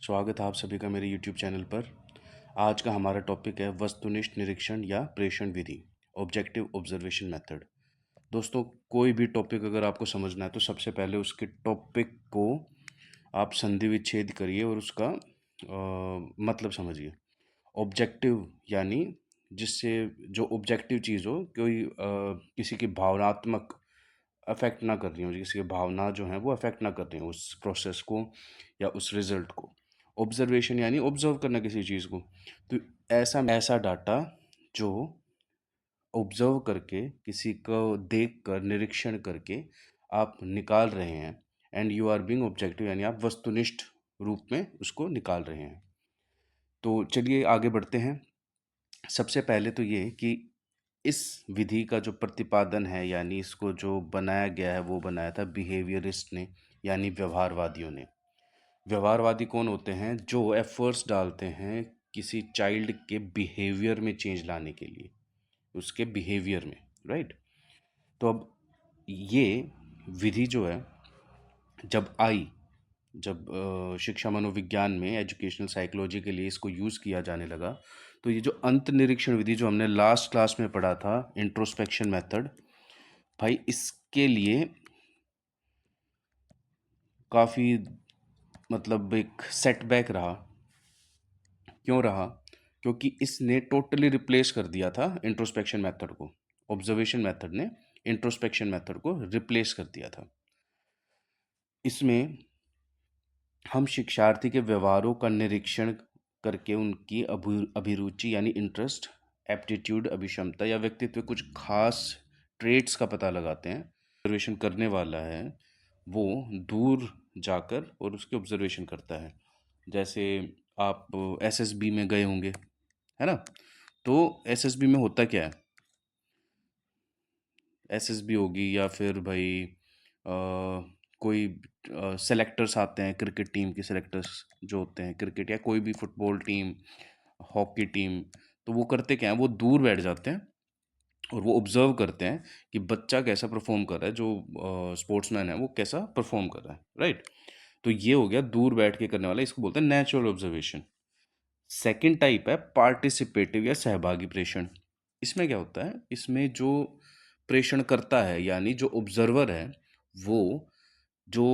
स्वागत है आप सभी का मेरे YouTube चैनल पर। आज का हमारा टॉपिक है वस्तुनिष्ठ निरीक्षण या प्रेषण विधि, ऑब्जेक्टिव ऑब्जर्वेशन मेथड। दोस्तों, कोई भी टॉपिक अगर आपको समझना है तो सबसे पहले उसके टॉपिक को आप संधि विच्छेद करिए और उसका मतलब समझिए। ऑब्जेक्टिव यानी जिससे जो ऑब्जेक्टिव चीज़ हो, कोई किसी की भावनात्मक अफेक्ट ना कर रही हो, किसी की भावना जो है वो अफेक्ट ना कर रही हो उस प्रोसेस को या उस रिजल्ट को। ऑब्जर्वेशन यानी ऑब्जर्व करना किसी चीज़ को। तो ऐसा ऐसा डाटा जो ऑब्जर्व करके, किसी को देख कर, निरीक्षण करके आप निकाल रहे हैं, and you are being objective यानी आप वस्तुनिष्ठ रूप में उसको निकाल रहे हैं। तो चलिए आगे बढ़ते हैं। सबसे पहले तो ये कि इस विधि का जो प्रतिपादन है यानी इसको जो बनाया गया है वो बनाया था बिहेवियरिस्ट ने, यानी व्यवहारवादियों ने। व्यवहारवादी कौन होते हैं? जो एफर्ट्स डालते हैं किसी चाइल्ड के बिहेवियर में चेंज लाने के लिए, उसके बिहेवियर में, राइट। तो अब ये विधि जो है जब आई, जब शिक्षा मनोविज्ञान में, एजुकेशनल साइकोलॉजी के लिए इसको यूज़ किया जाने लगा, तो ये जो अंत निरीक्षण विधि जो हमने लास्ट क्लास में पढ़ा था, इंट्रोस्पेक्शन मेथड, भाई इसके लिए काफ़ी मतलब एक सेटबैक रहा। क्यों रहा? क्योंकि इसने टोटली रिप्लेस कर दिया था इंट्रोस्पेक्शन मेथड को। ऑब्जर्वेशन मेथड ने इंट्रोस्पेक्शन मेथड को रिप्लेस कर दिया था। इसमें हम शिक्षार्थी के व्यवहारों का निरीक्षण करके उनकी अभिरुचि यानी इंटरेस्ट, एप्टीट्यूड, अभिक्षमता या व्यक्तित्व कुछ खास ट्रेट्स का पता लगाते हैं। ऑब्जर्वेशन करने वाला है वो दूर जाकर और उसके ऑब्जर्वेशन करता है। जैसे आप एसएसबी में गए होंगे, है ना? तो एसएसबी में होता क्या है? एसएसबी होगी या फिर भाई कोई सेलेक्टर्स आते हैं, क्रिकेट टीम के सेलेक्टर्स जो होते हैं, क्रिकेट या कोई भी फुटबॉल टीम, हॉकी टीम। तो वो करते क्या है, वो दूर बैठ जाते हैं और वो ऑब्जर्व करते हैं कि बच्चा कैसा परफॉर्म कर रहा है, जो स्पोर्ट्समैन है वो कैसा परफॉर्म कर रहा है, राइट। तो ये हो गया दूर बैठ के करने वाला, इसको बोलते हैं नेचुरल ऑब्जर्वेशन। सेकंड टाइप है पार्टिसिपेटिव या सहभागी प्रेषण। इसमें क्या होता है, इसमें जो प्रेषण करता है यानी जो ऑब्जर्वर है वो जो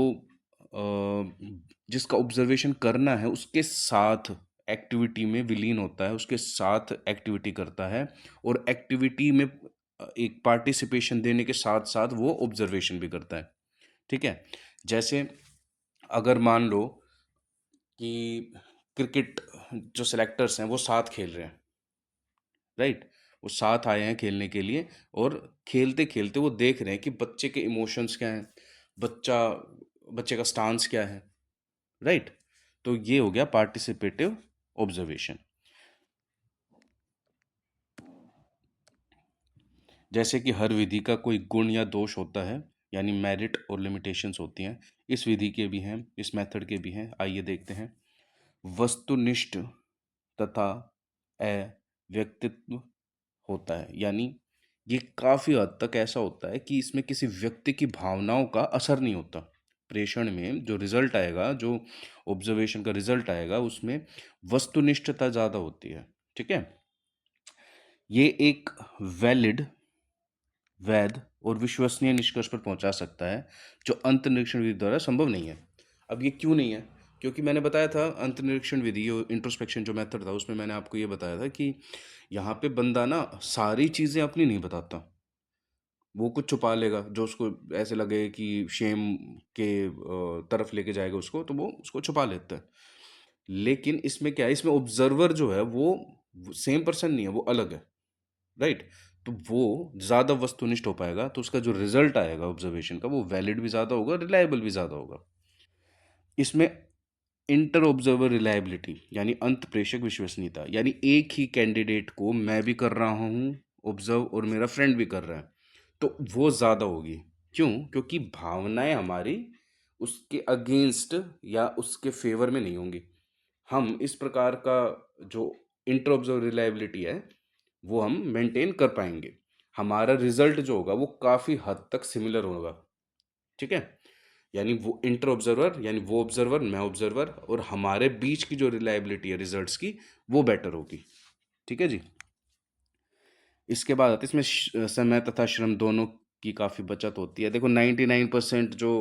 जिसका ऑब्जर्वेशन करना है उसके साथ एक्टिविटी में विलीन होता है, उसके साथ एक्टिविटी करता है, और एक्टिविटी में एक पार्टिसिपेशन देने के साथ साथ वो ऑब्जर्वेशन भी करता है। ठीक है। जैसे अगर मान लो कि क्रिकेट जो सेलेक्टर्स हैं वो साथ खेल रहे हैं, राइट। वो साथ आए हैं खेलने के लिए और खेलते खेलते वो देख रहे हैं कि बच्चे के इमोशंस क्या हैं, बच्चा बच्चे का स्टांस क्या है, राइट। तो ये हो गया पार्टिसिपेटिव ऑब्जर्वेशन। जैसे कि हर विधि का कोई गुण या दोष होता है, यानी मेरिट और लिमिटेशंस होती हैं। इस विधि के भी हैं, इस मेथड के भी हैं। आइए देखते हैं। वस्तुनिष्ठ तथा अव्यक्तित्व होता है, यानी ये काफ़ी हद तक ऐसा होता है कि इसमें किसी व्यक्ति की भावनाओं का असर नहीं होता। प्रेषण में जो रिजल्ट आएगा, जो ऑब्जर्वेशन का रिजल्ट आएगा, उसमें वस्तुनिष्ठता ज़्यादा होती है। ठीक है। ये एक वैलिड, वैध और विश्वसनीय निष्कर्ष पर पहुंचा सकता है जो अंतर्निरीक्षण विधि द्वारा संभव नहीं है। अब ये क्यों नहीं है? क्योंकि मैंने बताया था अंतर्निरीक्षण विधि, इंट्रोस्पेक्शन जो मेथड था, उसमें मैंने आपको ये बताया था कि यहाँ पे बंदा ना सारी चीज़ें अपनी नहीं बताता, वो कुछ छुपा लेगा जो उसको ऐसे लगे कि शेम के तरफ लेके जाएगा उसको, तो वो उसको छुपा लेता है। लेकिन इसमें क्या है, इसमें ऑब्जर्वर जो है वो सेम पर्सन नहीं है, वो अलग है, राइट। तो वो ज़्यादा वस्तुनिष्ठ हो पाएगा, तो उसका जो रिजल्ट आएगा ऑब्जर्वेशन का वो वैलिड भी ज़्यादा होगा, रिलायबल भी ज़्यादा होगा। इसमें इंटर ऑब्जर्वर रिलायबिलिटी यानी अंत प्रेषक विश्वसनीयता, यानी एक ही कैंडिडेट को मैं भी कर रहा हूँ ऑब्जर्व और मेरा फ्रेंड भी कर रहा है, तो वो ज़्यादा होगी। क्यों? क्योंकि भावनाएं हमारी उसके अगेंस्ट या उसके फेवर में नहीं होंगी। हम इस प्रकार का जो इंटर ऑब्जर्वर रिलायबिलिटी है वो हम मेंटेन कर पाएंगे। हमारा रिजल्ट जो होगा वो काफ़ी हद तक सिमिलर होगा। ठीक है। यानी वो इंटर ऑब्जर्वर, यानी वो ऑब्जर्वर, मैं ऑब्जर्वर, और हमारे बीच की जो रिलायबिलिटी है रिजल्ट्स की, वो बेटर होगी। ठीक है जी। इसके बाद आते हैं इसमें समय तथा श्रम दोनों की काफ़ी बचत होती है। देखो 99% जो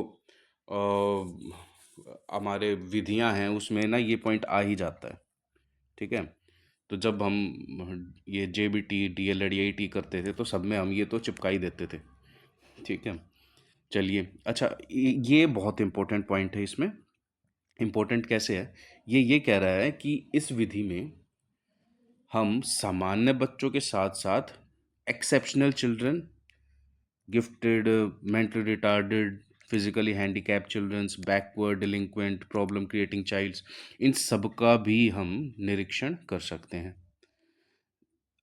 हमारे विधियां हैं उसमें ना ये पॉइंट आ ही जाता है। ठीक है। तो जब हम ये JBT DLED AET करते थे तो सब में हम ये तो चिपका ही देते थे। ठीक है। चलिए, अच्छा, ये बहुत इंपॉर्टेंट पॉइंट है इसमें। इंपॉर्टेंट कैसे है? ये कह रहा है कि इस विधि में हम सामान्य बच्चों के साथ साथ exceptional children, gifted, mentally retarded, physically handicap childrens, backward, delinquent, problem creating childs, इन सब का भी हम निरीक्षण कर सकते हैं।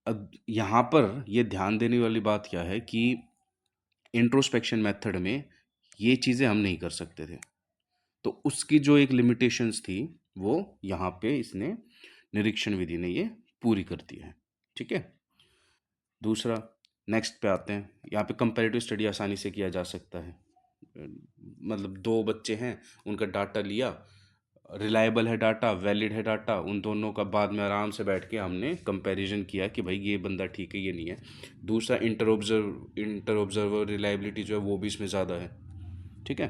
अब यहाँ पर ये ध्यान देने वाली बात क्या है कि इंट्रोस्पेक्शन मेथड में ये चीज़ें हम नहीं कर सकते थे, तो उसकी जो एक लिमिटेशंस थी वो यहाँ पे इसने निरीक्षण विधि ने ये पूरी कर दी है। ठीक है। दूसरा, नेक्स्ट पे आते हैं। यहाँ पे कंपैरेटिव स्टडी आसानी से किया जा सकता है। मतलब दो बच्चे हैं, उनका डाटा लिया, रिलायबल है डाटा, वैलिड है डाटा, उन दोनों का बाद में आराम से बैठ के हमने कंपैरिजन किया कि भाई ये बंदा ठीक है, ये नहीं है। दूसरा, इंटर ऑब्जर्वर रिलायबिलिटी जो है वो भी इसमें ज़्यादा है। ठीक है।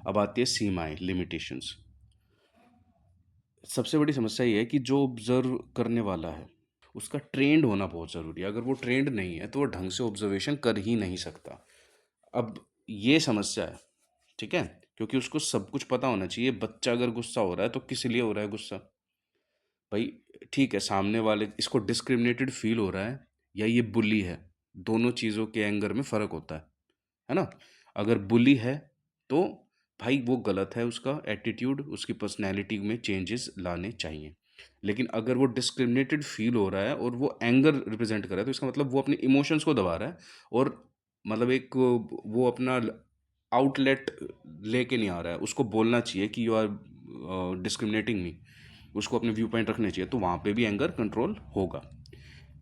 अब आती है सीमाएं, लिमिटेशंस। सबसे बड़ी समस्या ये है कि जो ऑब्जर्व करने वाला है उसका ट्रेंड होना बहुत ज़रूरी है। अगर वो ट्रेंड नहीं है तो वो ढंग से ऑब्जर्वेशन कर ही नहीं सकता। अब ये समस्या है। ठीक है। क्योंकि उसको सब कुछ पता होना चाहिए। बच्चा अगर गुस्सा हो रहा है तो किस लिए हो रहा है गुस्सा? भाई ठीक है, सामने वाले इसको डिस्क्रिमिनेटेड फील हो रहा है या ये बुली है, दोनों चीज़ों के एंगर में फ़र्क होता है ना? अगर बुली है तो भाई वो गलत है, उसका एटीट्यूड, उसकी पर्सनैलिटी में चेंजेस लाने चाहिए। लेकिन अगर वो डिस्क्रिमिनेटेड फील हो रहा है और वो एंगर रिप्रेजेंट कर रहा है तो इसका मतलब वो अपने इमोशंस को दबा रहा है, और मतलब एक वो अपना आउटलेट लेके नहीं आ रहा है। उसको बोलना चाहिए कि यू आर डिस्क्रिमिनेटिंग मी, उसको अपने व्यू पॉइंट रखने चाहिए, तो वहाँ पे भी एंगर कंट्रोल होगा।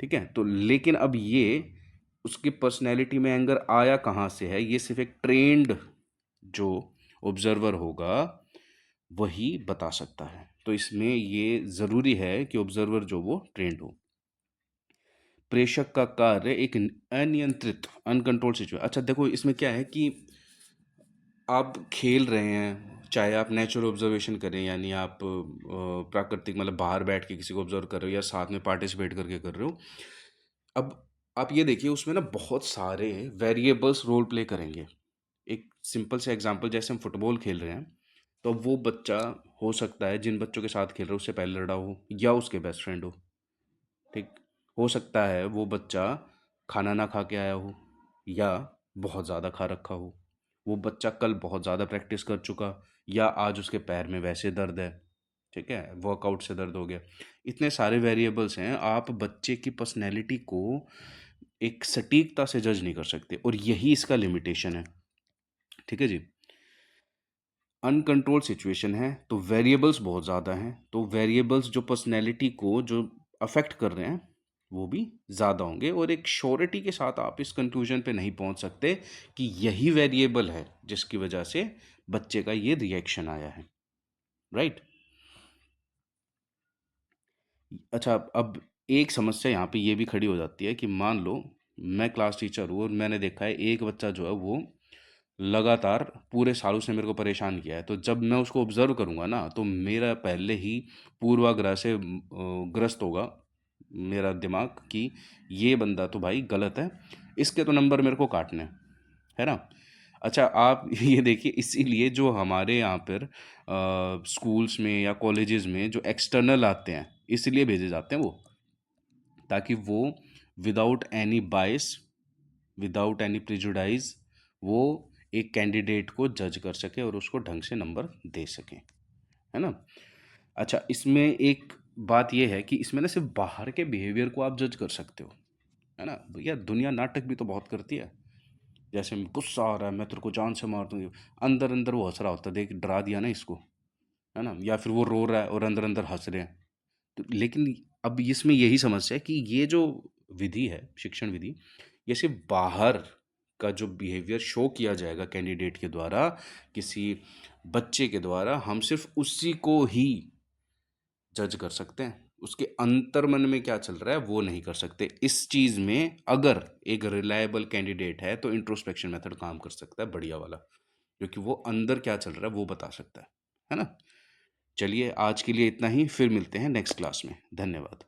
ठीक है। तो लेकिन अब ये उसकी पर्सनैलिटी में एंगर आया कहाँ से है, ये सिर्फ एक ट्रेंड जो ऑब्जर्वर होगा वही बता सकता है। तो इसमें ये ज़रूरी है कि ऑब्जर्वर जो वो ट्रेंड हो। प्रेषक का कार्य एक अनियंत्रित, अनकंट्रोल सिचुएशन। अच्छा देखो, इसमें क्या है कि आप खेल रहे हैं, चाहे आप नेचुरल ऑब्जर्वेशन करें, यानी आप प्राकृतिक मतलब बाहर बैठ के किसी को ऑब्जर्व कर रहे हो या साथ में पार्टिसिपेट करके कर रहे हो। अब आप ये देखिए उसमें ना बहुत सारे वेरिएबल्स रोल प्ले करेंगे। एक सिंपल से एग्जांपल, जैसे हम फुटबॉल खेल रहे हैं तो अब वो बच्चा हो सकता है जिन बच्चों के साथ खेल रहा है उससे पहले लड़ा हो या उसके बेस्ट फ्रेंड हो। ठीक। हो सकता है वो बच्चा खाना ना खा के आया हो या बहुत ज़्यादा खा रखा हो। वो बच्चा कल बहुत ज़्यादा प्रैक्टिस कर चुका या आज उसके पैर में वैसे दर्द है। ठीक है, वर्कआउट से दर्द हो गया। इतने सारे वेरिएबल्स हैं, आप बच्चे की पर्सनैलिटी को एक सटीकता से जज नहीं कर सकते, और यही इसका लिमिटेशन है। ठीक है जी। अनकंट्रोल सिचुएशन है तो वेरिएबल्स बहुत ज़्यादा हैं, तो वेरिएबल्स जो पर्सनैलिटी को जो अफेक्ट कर रहे हैं वो भी ज़्यादा होंगे, और एक श्योरिटी के साथ आप इस कंक्लूजन पे नहीं पहुंच सकते कि यही वेरिएबल है जिसकी वजह से बच्चे का ये रिएक्शन आया है। राइट। अच्छा, अब एक समस्या यहाँ पे ये भी खड़ी हो जाती है कि मान लो मैं क्लास टीचर हूँ और मैंने देखा है एक बच्चा जो है वो लगातार पूरे साल उसने मेरे को परेशान किया है, तो जब मैं उसको ऑब्जर्व करूँगा ना तो मेरा पहले ही पूर्वाग्रह से ग्रस्त होगा मेरा दिमाग कि ये बंदा तो भाई गलत है, इसके तो नंबर मेरे को काटने हैं, है ना? अच्छा, आप ये देखिए, इसीलिए जो हमारे यहाँ पर स्कूल्स में या कॉलेजेस में जो एक्सटर्नल आते हैं इसलिए भेजे जाते हैं वो, ताकि वो विदाउट एनी बायस, विदाउट एनी प्रिजुडाइज, वो एक कैंडिडेट को जज कर सके और उसको ढंग से नंबर दे सके, है ना? अच्छा, इसमें एक बात ये है कि इसमें ना सिर्फ बाहर के बिहेवियर को आप जज कर सकते हो, है ना? भैया दुनिया नाटक भी तो बहुत करती है। जैसे गुस्सा आ रहा है, मैं तेरे को जान से मार दूंगी, अंदर अंदर वो हंस रहा होता है, देख डरा दिया ना इसको, है ना? या फिर वो रो रहा है और अंदर अंदर हंस रहे हैं। तो लेकिन अब इसमें यही समस्या है कि ये जो विधि है, शिक्षण विधि, ये सिर्फ बाहर का जो बिहेवियर शो किया जाएगा कैंडिडेट के द्वारा, किसी बच्चे के द्वारा, हम सिर्फ उसी को ही जज कर सकते हैं। उसके अंतर्मन में क्या चल रहा है वो नहीं कर सकते। इस चीज़ में अगर एक रिलायबल कैंडिडेट है तो इंट्रोस्पेक्शन मेथड काम कर सकता है, बढ़िया वाला, क्योंकि वो अंदर क्या चल रहा है वो बता सकता है ना। चलिए आज के लिए इतना ही, फिर मिलते हैं नेक्स्ट क्लास में। धन्यवाद।